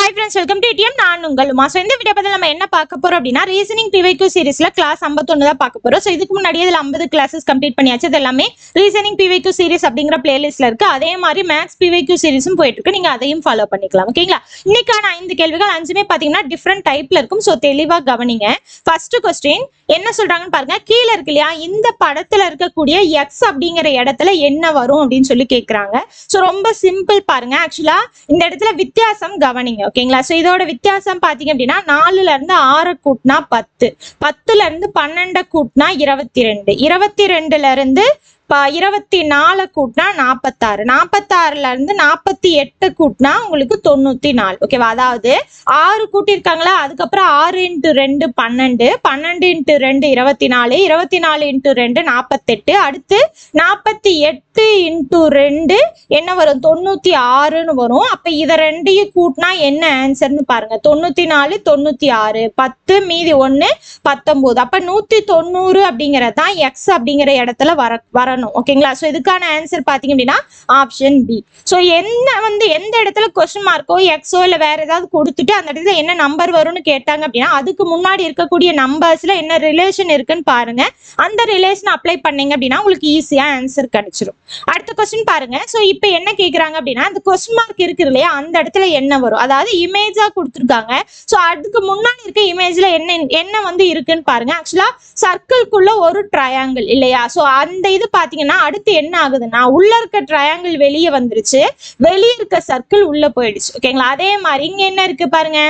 Hi friends, welcome to ATM. நான் உங்கள் Uma. So இந்த வீடியோ பத்தி நம்ம என்ன பார்க்க போறோம் அப்படின்னா ரீசனிங் PYQ சீரிஸ்ல கிளாஸ் 51 தான் பார்க்க போறோம். So இதுக்கு முன்னாடி இதுல 50 கிளாसेस கம்ப்ளீட் பண்ணியாச்சு. இது எல்லாமே ரீசனிங் PYQ சீரிஸ் அப்படிங்கற பிளேலிஸ்ட்ல இருக்கு. அதே மாதிரி மேத்ஸ் PYQ சீரிஸும் போயிட்டு இருக்கு. நீங்க அதையும் ஃபாலோ பண்ணிக்கலாம். ஓகேங்களா? இன்னைக்கான 5 கேள்விகள் 5மே பாத்தீங்கன்னா டிஃபரண்ட் டைப்ல இருக்கும். சோ தெளிவா கவனிங்க. ஃபர்ஸ்ட் क्वेश्चन என்ன சொல்றாங்கன்னு பாருங்க. கீழ இருக்கு இல்லையா, இந்த படத்துல இருக்கக்கூடிய x அப்படிங்கிற இடத்துல என்ன வரும் அப்படின்னு சொல்லி கேக்குறாங்க. சோ ரொம்ப சிம்பிள் பாருங்க. ஆக்சுவலா இந்த இடத்துல வித்தியாசம் கவனிங்க. ஓகேங்களா? சோ இதோட வித்தியாசம் பாத்தீங்க அப்படின்னா 4ல இருந்து 6 கூட்டினா 10, 10ல இருந்து 12 கூட்டினா 22, 22ல இருந்து 24 கூட்டினா 46, 46ல இருந்து 48 கூட்டினா உங்களுக்கு 94. ஓகேவா? அதாவது 6 கூட்டியிருக்காங்களா, அதுக்கப்புறம் 6 × 2 12, 12 × 2 24, 24 × 2 48, அடுத்து 48 × 2 என்ன வரும், 96ன்னு வரும். அப்ப இதை ரெண்டையும் கூட்டினா என்ன ஆன்சர்னு பாருங்க. 94 96 10 மீதி 1 19. அப்ப 190 அப்படிங்கறது தான் எக்ஸ் அப்படிங்கிற இடத்துல வரணும். ஓகேங்களா? சோ இதுக்கான ஆன்சர் பாத்தீங்க அப்படின்னா ஆப்ஷன் பி. சோ எந்த இடத்துல கொஸ்டின் மார்க்கோ எக்ஸோ இல்ல வேற ஏதாவது கொடுத்துட்டு அந்த இடத்துல என்ன நம்பர் வரும்னு கேட்டாங்க அப்படின்னா அதுக்கு முன்னாடி இருக்கக்கூடிய நம்பர்ஸ்ல என்ன ரிலேஷன் இருக்குன்னு பாருங்க. அந்த ரிலேஷன் அப்ளை பண்ணீங்க அப்படின்னா உங்களுக்கு ஈஸியா ஆன்சர் கிடைச்சிடும். அடுத்த கொஸ்டின் பாருங்க. சோ இப்போ என்ன கேக்குறாங்க அப்படின்னா அந்த கொஸ்டின் மார்க் இருக்கு இல்லையா, அந்த இடத்துல என்ன வரும், அதாவது இமேஜா கொடுத்துருக்காங்க. சோ அதுக்கு முன்னாடி இருக்க இமேஜ்ல என்ன வந்து இருக்குன்னு பாருங்க. ஆக்சுவலா சர்க்கிள்குள்ள ஒரு ட்ரையாங்கிள் இல்லையா, சோ அந்த இது பாத்தீங்கன்னா அடுத்து என்ன ஆகுதுன்னா உள்ள இருக்க ட்ரையாங்கிள் வெளியே வந்துருச்சு, வெளியே இருக்க சர்க்கிள் உள்ள போயிடுச்சு. ஓகேங்களா? அதே மாதிரி இங்க என்ன இருக்கு பாருங்க.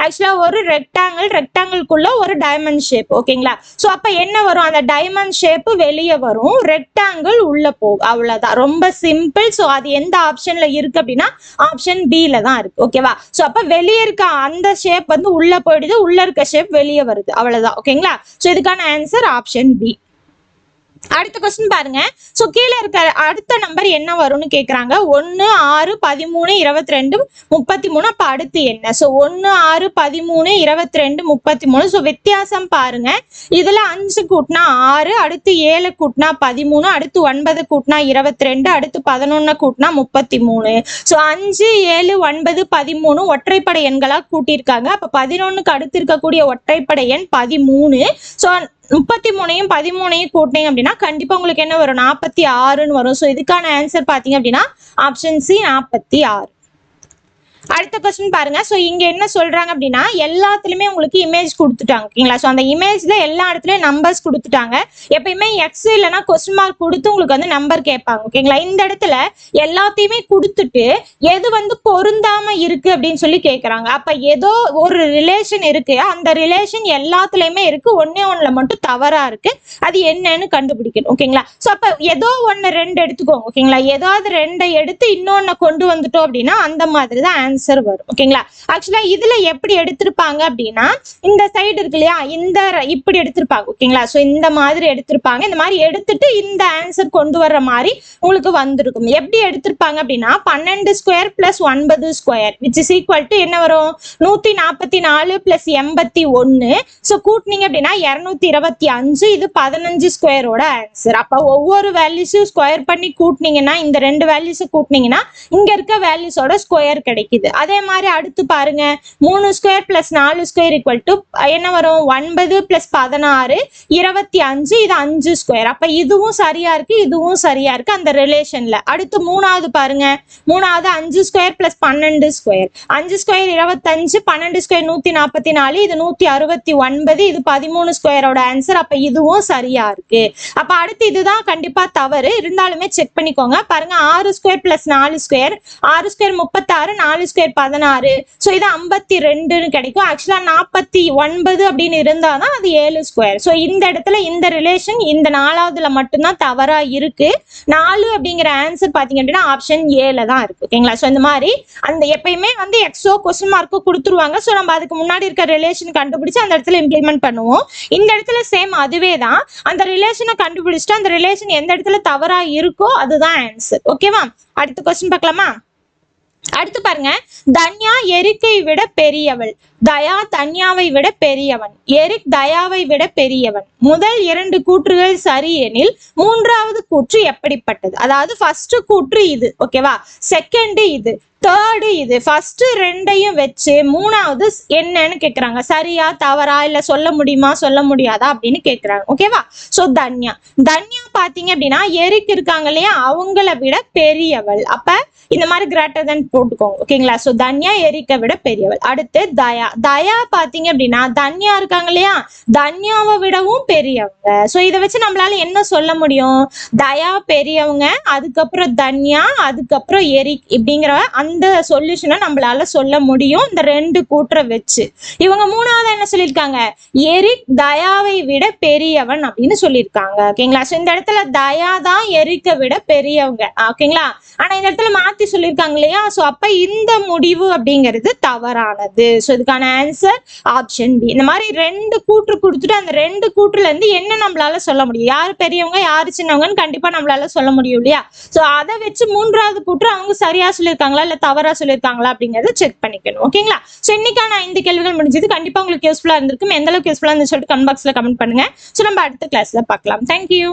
ஆக்சுவலா ஒரு ரெக்டாங்கிள்குள்ள ஒரு டைமண்ட் ஷேப். ஓகேங்களா? சோ அப்ப என்ன வரும், அந்த டைமண்ட் ஷேப் வெளியே வரும், ரெக்டாங்கிள் உள்ள போகும். அவ்வளவுதான், ரொம்ப சிம்பிள். சோ அது எந்த ஆப்ஷன்ல இருக்கு அப்படின்னா ஆப்ஷன் பில தான் இருக்கு. ஓகேவா? சோ அப்ப வெளியே இருக்க அந்த ஷேப் வந்து உள்ள போயிடுது, உள்ள இருக்க ஷேப் வெளியே வருது. அவ்வளவுதான். ஓகேங்களா? சோ இதுக்கான ஆன்சர் ஆப்ஷன் பி. அடுத்த கொஸ்டின் பாருங்க. சோ கீழே இருக்க அடுத்த நம்பர் என்ன வரும்னு கேக்குறாங்க. 1 6 13 22 33. அப்ப அடுத்து என்ன? சோ 1 6 13 22 33. சோ வித்தியாசம் பாருங்க. இதுல 5 கூட்டினா 6, அடுத்து 7 கூட்டினா 13, அடுத்து 9 கூட்டினா 22, அடுத்து 11 கூட்டினா 33. சோ 5 7 9 13 ஒற்றைப்படை எண்களா கூட்டியிருக்காங்க. அப்ப 11க்கு அடுத்து இருக்கக்கூடிய ஒற்றைப்படை எண் 13. சோ 33யும் 13யும் கூட்டினீங்க அப்படின்னா கண்டிப்பா உங்களுக்கு என்ன வரும், 46ன்னு வரும். சோ இதுக்கான ஆன்சர் பாத்தீங்க அப்படின்னா ஆப்ஷன் சி 46. அடுத்த கொஸ்டின் பாருங்க. சோ இங்க என்ன சொல்றாங்க அப்படின்னா எல்லாத்துலயுமே உங்களுக்கு இமேஜ் கொடுத்துட்டாங்க. ஓகேங்களா? சோ அந்த இமேஜ்ல எல்லா இடத்துலயும் நம்பர்ஸ் கொடுத்துட்டாங்க. எப்பயுமே எக்ஸ் இல்லைன்னா கொஸ்டின் மார்க் கொடுத்து உங்களுக்கு வந்து நம்பர் கேட்பாங்க. ஓகேங்களா? இந்த இடத்துல எல்லாத்தையுமே கொடுத்துட்டு எது வந்து பொருந்தாம இருக்கு அப்படின்னு சொல்லி கேட்கறாங்க. அப்ப ஏதோ ஒரு ரிலேஷன் இருக்கு, அந்த ரிலேஷன் எல்லாத்துலயுமே இருக்கு, ஒண்ணுல மட்டும் தவறா இருக்கு, அது என்னன்னு கண்டுபிடிக்கணும். ஓகேங்களா? சோ அப்ப ஏதோ 1 2 எடுத்துக்கோங்க. ஓகேங்களா? ஏதாவது 2 எடுத்து இன்னொன்னு கொண்டு வந்துட்டோம் அப்படின்னா அந்த மாதிரி தான் ஆன்சர் வரும். ஓகேங்களா? ஆக்சுவலா இதுல எப்படி எடுத்திருப்பாங்க அப்படின்னா இந்த சைடு இருக்கு இல்லையா, இந்த இப்படி எடுத்திருப்பாங்க. ஓகேங்களா? சோ இந்த மாதிரி எடுத்திருப்பாங்க. இந்த மாதிரி எடுத்துட்டு இந்த ஆன்சர் கொண்டு வர்ற மாதிரி உங்களுக்கு வந்திருக்கும். எப்படி எடுத்திருப்பாங்க அப்படின்னா 12 square plus 9 square which is equal to என்ன வரும், 144 பிளஸ் 81. சோ கூட்டினீங்க அப்படின்னா 225. இது 15 ஸ்கொயரோட ஆன்சர். அப்ப ஒவ்வொரு வேல்யூஸும் ஸ்கொயர் பண்ணி கூட்டினீங்கன்னா இந்த 2 வேல்யூஸ் கூட்டினீங்கன்னா இங்க இருக்க வேல்யூஸோட ஸ்கொயர் கிடைக்குது. அதே மாதிரி அடுத்து பாருங்க 3 square plus 4 square equal to என்ன வரும், 9 பிளஸ் 16 25. இது 5 ஸ்கொயர். அப்ப இதுவும் சரியா இருக்கு, இதுவும் சரியா இருக்கு அந்த ரிலேஷன்ல. அடுத்து மூணாவது பாருங்க. மூணாவது 5 square plus 12 square, 5 square 25, 12 square 144, இது 169, இது 13 ஸ்கொயரோட ஆன்சர். அப்ப இதுவும் சரியா இருக்கு. அப்ப அடுத்து இதுதான் கண்டிப்பா தவறு, இருந்தாலுமே செக் பண்ணிக்கோங்க. பாருங்க 6 square plus 4 square, 6 square 36, 4 square 16. So இது 52ன்னு கிடைக்கும். ஆக்சுவலா 49 அப்படின்னு இருந்தாதான் அது 7 ஸ்கொயர். சோ இந்த இடத்துல இந்த ரிலேஷன் இந்த 4வதுல மட்டும்தான் தவறா இருக்கு. 4 அப்படிங்கிற ஆன்சர் பாத்தீங்க அப்படின்னா ஆப்ஷன் ஏல தான் இருக்கு. ஓகேங்களா? சோ இந்த மாதிரி அந்த எப்பயுமே வந்து எக்ஸோ கொஸ்டின் மார்க்கோ கொடுத்துருவாங்க. சோ நம்ம அதுக்கு முன்னாடி இருக்க ரிலேஷன் கண்டுபிடிச்சு அந்த இடத்துல இம்ப்ளிமெண்ட் பண்ணுவோம். இந்த இடத்துல சேம் அதுவே தான். அந்த ரிலேஷனை கண்டுபிடிச்சிட்டு அந்த ரிலேஷன் எந்த இடத்துல தவறா இருக்கோ அதுதான் ஆன்சர். ஓகேவா? அடுத்த கொஸ்டின் பார்க்கலாமா? அடுத்து பாருங்க. தன்யா எரிக்கை விட பெரியவள். தயா தன்யாவை விட பெரியவன், எரிக் தயாவை விட பெரியவன். முதல் 2 கூற்றுகள் சரி எனில் மூன்றாவது கூற்று எப்படிப்பட்டது? அதாவது ஃபர்ஸ்ட் கூற்று இது, ஓகேவா, செகண்ட் இது, தேர்டு இது. ஃபர்ஸ்ட் 2ஐயும் வச்சு மூணாவது என்னன்னு கேக்குறாங்க. சரியா தவறா இல்ல சொல்ல முடியுமா சொல்ல முடியாதா அப்படின்னு கேக்குறாங்க, ஓகேவா. சோ தன்யா பாத்தீங்க அப்படின்னா எரிக் இருக்காங்க இல்லையா, அவங்கள விட பெரியவள். அப்ப இந்த மாதிரி கிரேட்டர் தென் போட்டுக்கோங்க, ஓகேங்களா. சோ தன்யா எரிக்கை விட பெரியவள். அடுத்து தயா பாத்தீங்க அப்படின்னா தன்யா இருக்காங்க இல்லையா, தன்யாவை விடவும் பெரியவங்க. சோ இதை வச்சு நம்மளால என்ன சொல்ல முடியும்? தயா பெரியவங்க, அதுக்கப்புறம் தன்யா, அதுக்கப்புறம் எரிக் இப்படிங்கிற அந்த சொல்யூஷனை நம்மளால சொல்ல முடியும் இந்த 2 கூற்றை வச்சு. இவங்க மூணாவது என்ன சொல்லியிருக்காங்க? எரிக் தயாவை விட பெரியவன் அப்படின்னு சொல்லியிருக்காங்க, ஓகேங்களா. சோ இந்த இடத்துல தயா தான் எரிக்கை விட பெரியவங்க, ஓகேங்களா. ஆனா இந்த இடத்துல மாத்தி சொல்லியிருக்காங்க இல்லையா, சோ அப்ப இந்த முடிவு அப்படிங்கிறது தவறானது. சோ இதுக்கான ஆன்சர் ஆப்ஷன் பி. இந்த மாதிரி 2 கூற்று கொடுத்துட்டு அந்த 2 கூற்றுல இருந்து என்ன நம்மளால சொல்ல முடியும், யாரு பெரியவங்க யாரு சின்னவங்கன்னு கண்டிப்பா நம்மளால சொல்ல முடியும் இல்லையா. சோ அதை வச்சு மூன்றாவது கூற்று அவங்க சரியா சொல்லியிருக்காங்களா இல்ல தவறா சொல்லியிருக்காங்களா அப்படிங்கறத செக் பண்ணிக்கணும், ஓகேங்களா. சோ இன்னைக்கான 5 கேள்விகள் முடிஞ்சது. கண்டிப்பா உங்களுக்கு யூஸ்ஃபுல்லா இருந்திருக்கும். எந்த அளவுக்கு யூஸ்ஃபுல்லா இருந்து சொல்லிட்டு கமெண்ட் பாக்ஸ்ல கமெண்ட் பண்ணுங்க. சோ நம்ம அடுத்த கிளாஸ்ல பார்க்கலாம். தேங்க்யூ.